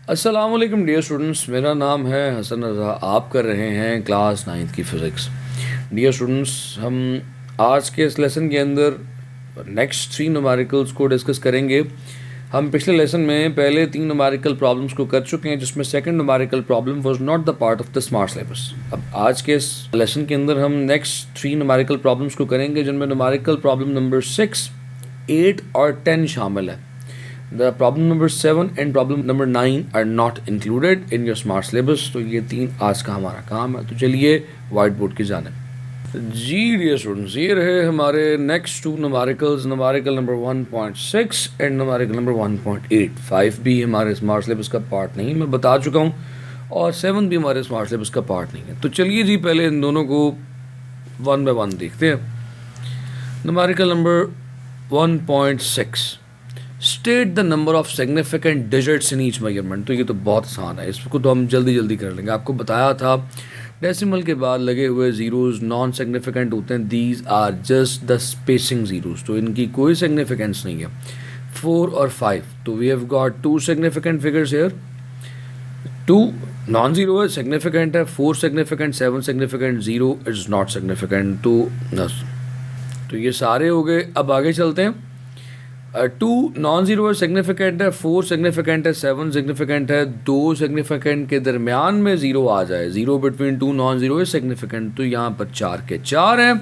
अस्सलाम वालेकुम dear students, मेरा नाम है हसन रज़ा। आप कर रहे हैं क्लास 9th की फ़िज़िक्स। डियर स्टूडेंट्स, हम आज के इस लेसन के अंदर नेक्स्ट 3 न्यूमेरिकल्स को डिस्कस करेंगे। हम पिछले लेसन में पहले 3 न्यूमेरिकल प्रॉब्लम्स को कर चुके हैं, जिसमें second numerical problem was not the part of the smart syllabus. अब आज के इस लेसन के अंदर हम नेक्स्ट 3 न्यूमेरिकल प्रॉब्लम्स को करेंगे, जिनमें न्यूमेरिकल प्रॉब्लम नंबर 6, 8 और 10 शामिल है। The problem number 7 and problem number 9 are not included in your smart syllabus। तो ये 3 आज का हमारा काम है। तो चलिए वाइट बोर्ड की जानिब। जी डियर स्टूडेंट्स, ये रहे हमारे next 2 numericals, numerical number 1.6 and numerical number 1.8। 5 भी हमारे स्मार्ट सिलेबस का पार्ट नहीं, मैं बता चुका हूँ, और 7 भी हमारे स्मार्ट सिलेबस का पार्ट नहीं है। तो चलिए जी, पहले इन दोनों को 1 बाय 1 देखते हैं। Numerical number 1.6, state the number of significant digits in each measurement. तो ये तो बहुत आसान है, इसको तो हम जल्दी जल्दी कर लेंगे। आपको बताया था डेसिमल के बाद लगे हुए ज़ीरोज़ नॉन सिग्निफिकेंट होते हैं। These are just the spacing zeros, तो इनकी कोई सिग्निफिकेंस नहीं है। 4 और 5, तो we have got 2 significant figures here. 2 non zero है, सिग्निफिकेंट है। 4 significant, 7 significant, 0 is not significant. तो ये सारे हो गए। अब आगे चलते हैं। 2 नॉन ज़ीरो है, सिग्निफिकेंट है। 4 सिग्निफिकेंट है, 7 सिग्निफिकेंट है। 2 सिग्निफिकेंट के दरमियान में 0 आ जाए, 0 बिटवीन 2 नॉन ज़ीरो है सिग्निफिकेंट। तो यहाँ पर 4 के 4 हैं।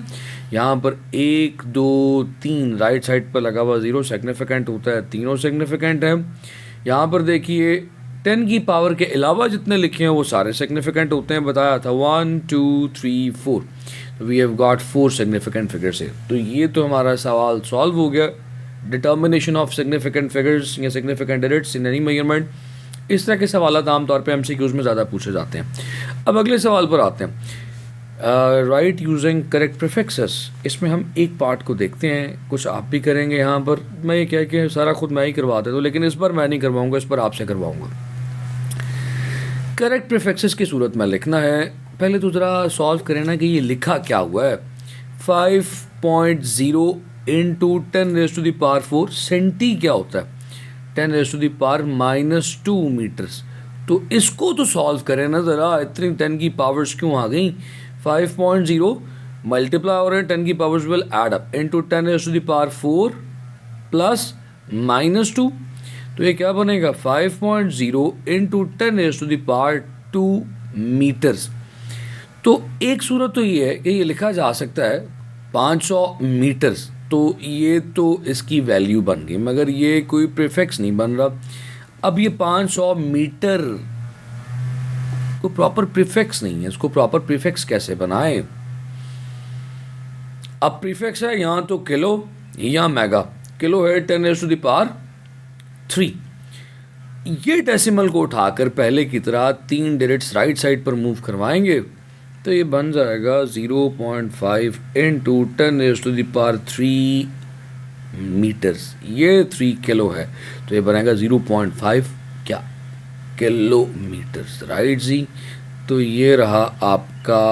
यहाँ पर 1 2 3 राइट साइड पर लगा हुआ 0 सिग्निफिकेंट होता है, तीनों सिग्निफिकेंट है। यहाँ पर देखिए 10 की पावर के अलावा जितने लिखे हैं वो सारे सिग्निफिकेंट होते हैं। बताया था 1 2 3 4, तो we have got 4 significant figures है। तो ये तो हमारा सवाल सॉल्व हो गया। डिटर्मिनेशन ऑफ सिग्निफिकेंट फिगर्स या significant digits in any measurement, इस तरह के सवाल आमतौर पे एमसीक्यूज में ज़्यादा पूछे जाते हैं। अब अगले सवाल पर आते हैं। Right using correct prefixes. इसमें हम एक पार्ट को देखते हैं, कुछ आप भी करेंगे। यहाँ पर मैं ये कह के सारा खुद मैं ही करवा देता हूँ, लेकिन इस बार मैं नहीं करवाऊँगा, इस पर आपसे करवाऊँगा। करेक्ट प्रीफिक्सेस की सूरत में लिखना है। पहले तो ज़रा सॉल्व करें ना कि ये लिखा क्या हुआ है। 5.0 into 10 raise to the power 4 centi क्या होता है? 10 raise to the power -2 metres. तो इसको तो सॉल्व करें ना ज़रा, इतनी 10 की पावर्स क्यों आ गई? 5.0 मल्टीप्लाई हो रहे हैं, 10 की powers will add up into 10 raise to the power 4 plus -2। तो ये क्या बनेगा? 5.0 into 10 raise to the power 2 metres. तो एक सूरत तो ये है कि ये लिखा जा सकता है 500 मीटर्स, तो ये तो इसकी वैल्यू बन गई, मगर ये कोई प्रीफिक्स नहीं बन रहा। अब ये 500 मीटर को प्रॉपर प्रीफिक्स नहीं है, इसको प्रॉपर प्रीफिक्स कैसे बनाएं? अब प्रीफिक्स है यहाँ तो किलो या मेगा। किलो है 10 रेज़ टू द पावर 3। ये डेसिमल को उठाकर पहले की तरह 3 डिजिट्स राइट साइड पर मूव करवाएंगे, तो ये बन जाएगा 0.5 into 10 raise to the power 3 metres. ये 3 किलो है, तो ये बनेगा 0.5 क्या किलोमीटर्स, राइट जी। तो ये रहा आपका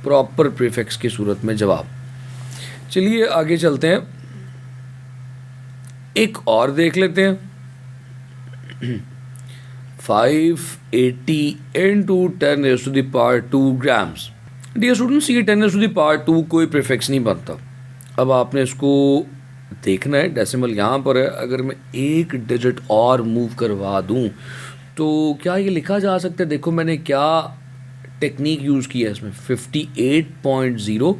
प्रॉपर प्रीफिक्स की सूरत में जवाब। चलिए आगे चलते हैं, एक और देख लेते हैं। 580 into 10 raise to the power 2 grams. Dear students, ये 10 रेज़ टू द पावर 2 कोई प्रीफिक्स नहीं बनता। अब आपने इसको देखना है, डेसिमल यहाँ पर है। अगर मैं एक डिजिट और मूव करवा दूँ तो क्या ये लिखा जा सकता है? देखो मैंने क्या टेक्निक यूज़ की है इसमें। 58.0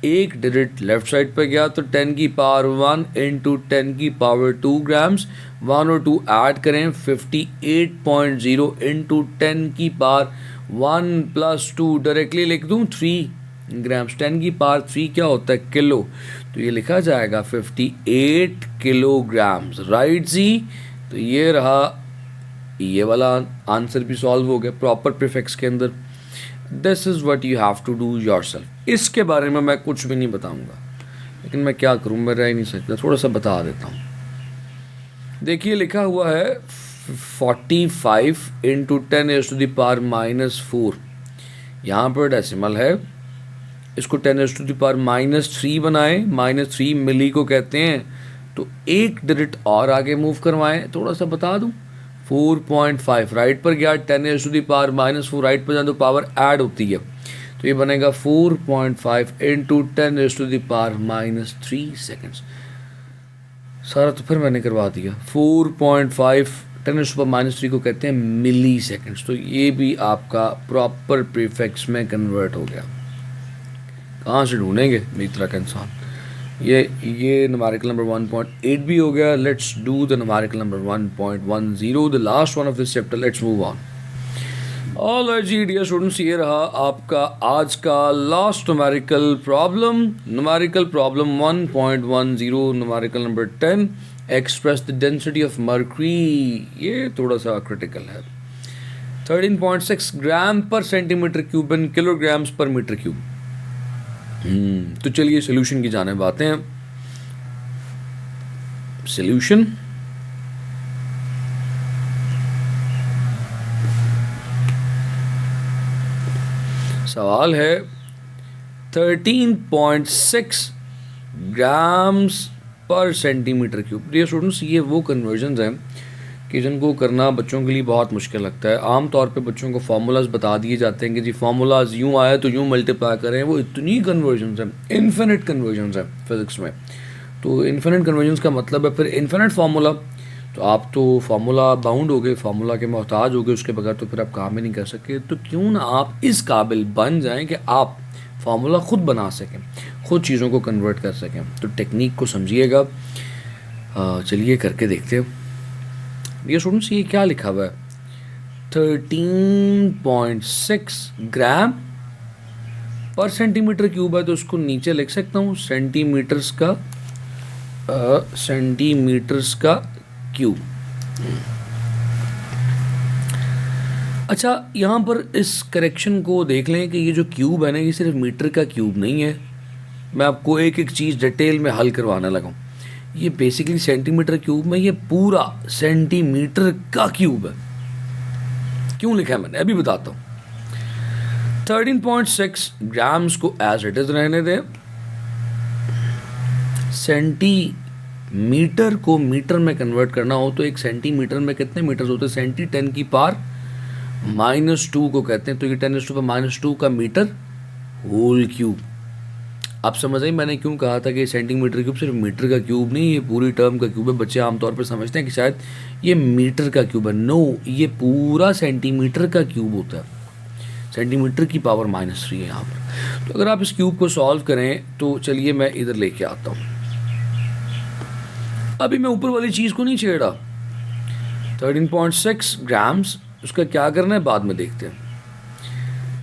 एक डिजिट लेफ्ट साइड पर गया तो 10 की पावर 1 इंटू 10 की पावर 2 ग्राम्स। 1 और 2 ऐड करें, 58.0 इंटू 10 की पावर 1 प्लस 2 डायरेक्टली लिख दूँ 3 ग्राम्स। 10 की पावर 3 क्या होता है? किलो। तो ये लिखा जाएगा 58 किलोग्राम्स, राइट जी। तो ये रहा, ये वाला आंसर भी सॉल्व हो गया प्रॉपर प्रीफिक्स के अंदर। This is what you have to do yourself. इसके बारे में मैं कुछ भी नहीं बताऊंगा, लेकिन मैं क्या करूं, मैं रह नहीं सकता, थोड़ा सा बता देता हूं। देखिए लिखा हुआ है 45 into 10 raise to the power -4। यहाँ पर डेसिमल है, इसको 10 रेज़ टू द पावर -3 बनाएं। -3 मिली को कहते हैं, तो एक डिजिट और आगे मूव करवाएं। थोड़ा सा बता दूं, 4.5 राइट पर गया, 10⁻⁻⁴ राइट पर जाए तो पावर ऐड होती है, तो ये बनेगा 4.5 इंटू 10⁻⁻³ सेकेंड्स। सारा तो फिर मैंने करवा दिया। 4.5 10⁻³ को कहते हैं मिली सेकेंड्स। तो ये भी आपका प्रॉपर प्रीफिक्स में कन्वर्ट हो गया। कहाँ से ढूंढेंगे मेरी तरह का इंसान। ये न्यूमेरिकल नंबर 1.8 भी हो गया। Let's do the numerical number 1.10, the last one of this chapter. Let's move on. Alright ji dear students, ये रहा आपका आज का लास्ट numerical problem. Numerical problem 1.10, numerical number 10, express the density of mercury. ये थोड़ा सा क्रिटिकल है। 13.6 ग्राम पर सेंटीमीटर क्यूब इन किलोग्राम्स पर मीटर क्यूब। तो चलिए सोल्यूशन की जाने आते हैं। सोल्यूशन सवाल है 13.6 ग्राम्स पर सेंटीमीटर क्यूब। डियर स्टूडेंट्स, ये वो कन्वर्जन्स हैं कि जिनको करना बच्चों के लिए बहुत मुश्किल लगता है। आम तौर पे बच्चों को फार्मूलाज बता दिए जाते हैं कि जी फार्मूलाज यूँ आए तो यूँ मल्टीप्लाई करें। वो इतनी कन्वर्जन्स हैं, इन्फिनिट कन्वर्जन्स हैं फिज़िक्स में। तो इन्फिनिट कन्वर्जन्स का मतलब है फिर इन्फिनिट फार्मूला। तो आप तो फार्मूला बाउंड हो गए, फार्मूला के मोहताज हो गए, उसके बगैर तो फिर आप काम ही नहीं कर सके। तो क्यों ना आप इस काबिल बन जाएं कि आप फार्मूला ख़ुद बना सकें, ख़ुद चीज़ों को कन्वर्ट कर सकें। तो टेक्निक को समझिएगा। चलिए करके देखते हैं। ये स्टूडेंट्स, ये क्या लिखा हुआ है? 13.6 ग्राम पर सेंटीमीटर क्यूब है, तो उसको नीचे लिख सकता हूँ सेंटीमीटर्स का क्यूब। अच्छा, यहाँ पर इस करेक्शन को देख लें कि ये जो क्यूब है ना, ये सिर्फ मीटर का क्यूब नहीं है। मैं आपको एक एक चीज़ डिटेल में हल करवाने लगा हूँ। ये बेसिकली सेंटीमीटर क्यूब में ये पूरा सेंटीमीटर का क्यूब है। क्यों लिखा है मैंने अभी बताता हूँ। 13.6 ग्राम्स को एज इट इज रहने दें। सेंटीमीटर को मीटर में कन्वर्ट करना हो तो एक सेंटीमीटर में कितने मीटर्स होते हैं? सेंटी 10⁻⁻² को कहते हैं। तो ये 10⁻⁻² का मीटर होल क्यूब। आप समझ आई मैंने क्यों कहा था कि सेंटीमीटर क्यूब सिर्फ मीटर का क्यूब नहीं, ये पूरी टर्म का क्यूब है। बच्चे आमतौर पर समझते हैं कि शायद ये मीटर का क्यूब है। नो, ये पूरा सेंटीमीटर का क्यूब होता है। सेंटीमीटर की पावर -3 है यहाँ पर। तो अगर आप इस क्यूब को सॉल्व करें तो चलिए मैं इधर लेके आता हूँ। अभी मैं ऊपर वाली चीज़ को नहीं छेड़ा। 13.6 ग्राम्स, उसका क्या करना है बाद में देखते हैं।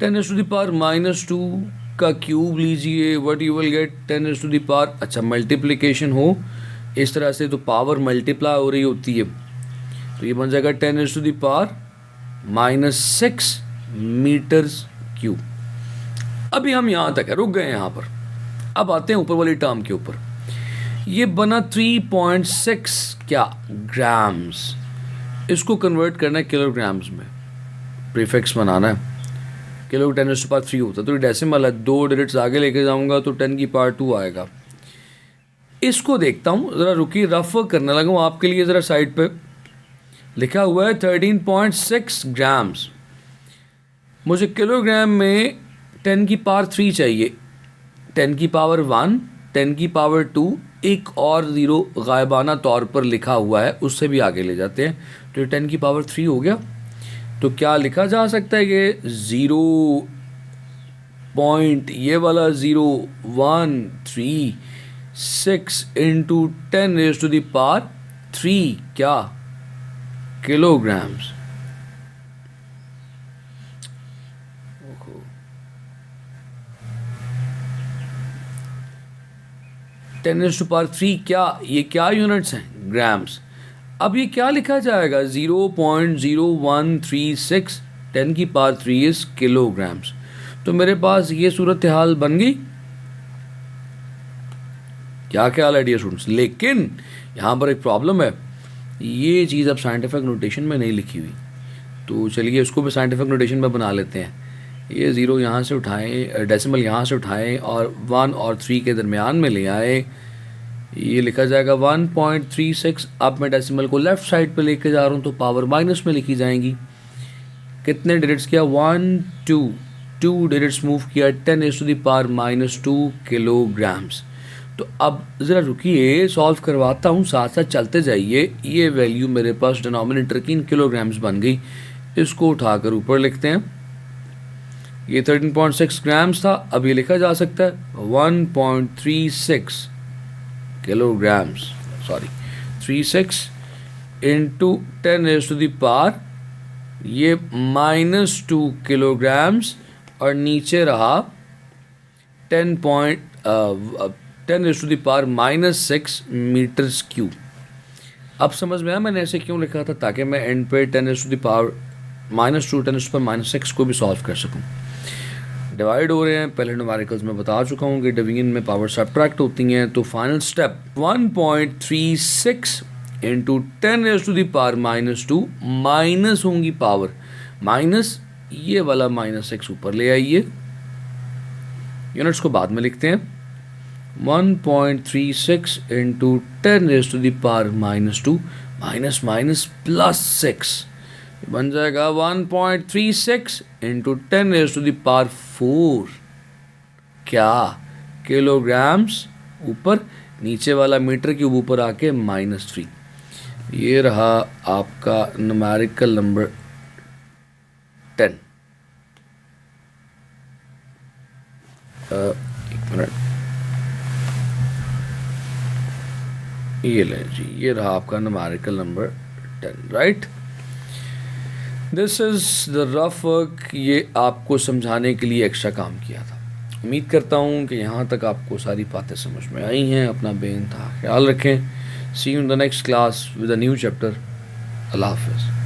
10⁻⁻² का क्यूब लीजिए, व्हाट यू विल गेट 10⁻। अच्छा, मल्टीप्लिकेशन हो इस तरह से तो पावर मल्टीप्लाई हो रही होती है, तो ये बन जाएगा 10⁻⁻6 मीटर्स क्यूब। अभी हम यहाँ तक है, रुक गए यहाँ पर। अब आते हैं ऊपर वाली टर्म के ऊपर। ये बना 3.6 क्या ग्राम्स। इसको कन्वर्ट करना है किलोग्राम्स में, प्रीफिक्स बनाना है। किलो 10⁻³ होता है, तो ये डेसिमल है। 2 डिजिट्स आगे लेके जाऊंगा तो 10⁻² आएगा। इसको देखता हूँ ज़रा, रुकिए, रफ करने लगा हूँ आपके लिए। ज़रा साइड पे लिखा हुआ है 13.6 ग्राम्स। मुझे किलोग्राम में 10⁻³ चाहिए। 10⁻⁻1, 10⁻², एक और ज़ीरो गायबाना तौर पर लिखा हुआ है, उससे भी आगे ले जाते हैं। तो ये 10⁻³ हो गया। तो क्या लिखा जा सकता है कि 0 पॉइंट, ये वाला 0.136 इंटू 10⁻³ क्या किलोग्राम्स। 10⁻³ क्या, ये क्या यूनिट्स हैं? ग्राम्स। अब ये क्या लिखा जाएगा? 0.0136 10⁻³ इज किलोग्राम्स। तो मेरे पास ये सूरत हाल बन गई। क्या ख्याल है डियर स्टूडेंट्स? लेकिन यहाँ पर एक प्रॉब्लम है, ये चीज़ अब साइंटिफिक नोटेशन में नहीं लिखी हुई। तो चलिए इसको भी साइंटिफिक नोटेशन में बना लेते हैं। ये 0 यहाँ से उठाएं, डेसिमल यहाँ से उठाएं और 1 और 3 के दरमियान में ले आए। ये लिखा जाएगा 1.36। अब मैं डेसिमल को लेफ्ट साइड पे लेके जा रहा हूँ तो पावर माइनस में लिखी जाएंगी। कितने डिजिट्स किया? 1 2 डिजिट्स मूव किया, 10⁻⁻² किलोग्राम्स। तो अब ज़रा रुकिए, सॉल्व करवाता हूँ, साथ साथ चलते जाइए। ये वैल्यू मेरे पास डिनोमिनेटर की इन किलोग्राम्स बन गई। इसको उठाकर ऊपर लिखते हैं। ये 13.6 ग्राम्स था, अब ये लिखा जा सकता है 1.36 किलोग्राम्स, सॉरी 36 इंटू 10⁻⁻, ये -2 किलोग्राम्स, और नीचे रहा 10⁻⁻6 मीटर्स क्यूब। अब समझ में आया मैंने ऐसे क्यों लिखा था, ताकि मैं एंड पे 10⁻⁻2 10⁻⁻6 को भी सॉल्व कर सकूं। डिवाइड हो रहे हैं, पहले न्यूमेरिकल्स में बता चुका हूँ कि डिवीजन में पावर सब्ट्रैक्ट होती हैं। तो फाइनल स्टेप 1.36 इंटू 10⁻⁻2 माइनस होंगी पावर, माइनस ये वाला -6 ऊपर ले आइए। यूनिट्स को बाद में लिखते हैं। 1.36 इंटू 10⁻⁻2 माइनस माइनस +6 बन जाएगा 1.36 इंटू 10⁻⁴ क्या किलोग्राम्स, ऊपर नीचे वाला मीटर क्यूब ऊपर आके -3। ये रहा आपका न्यूमेरिकल नंबर 10। एक मिनट, ये लें जी, ये रहा आपका numerical number 10, right. This is the rough work. ये आपको समझाने के लिए एक्स्ट्रा काम किया था। उम्मीद करता हूँ कि यहाँ तक आपको सारी बातें समझ में आई हैं। अपना बेइंतहा ख्याल रखें। See you in the next class with a new chapter. अल्लाह हाफ़िज़।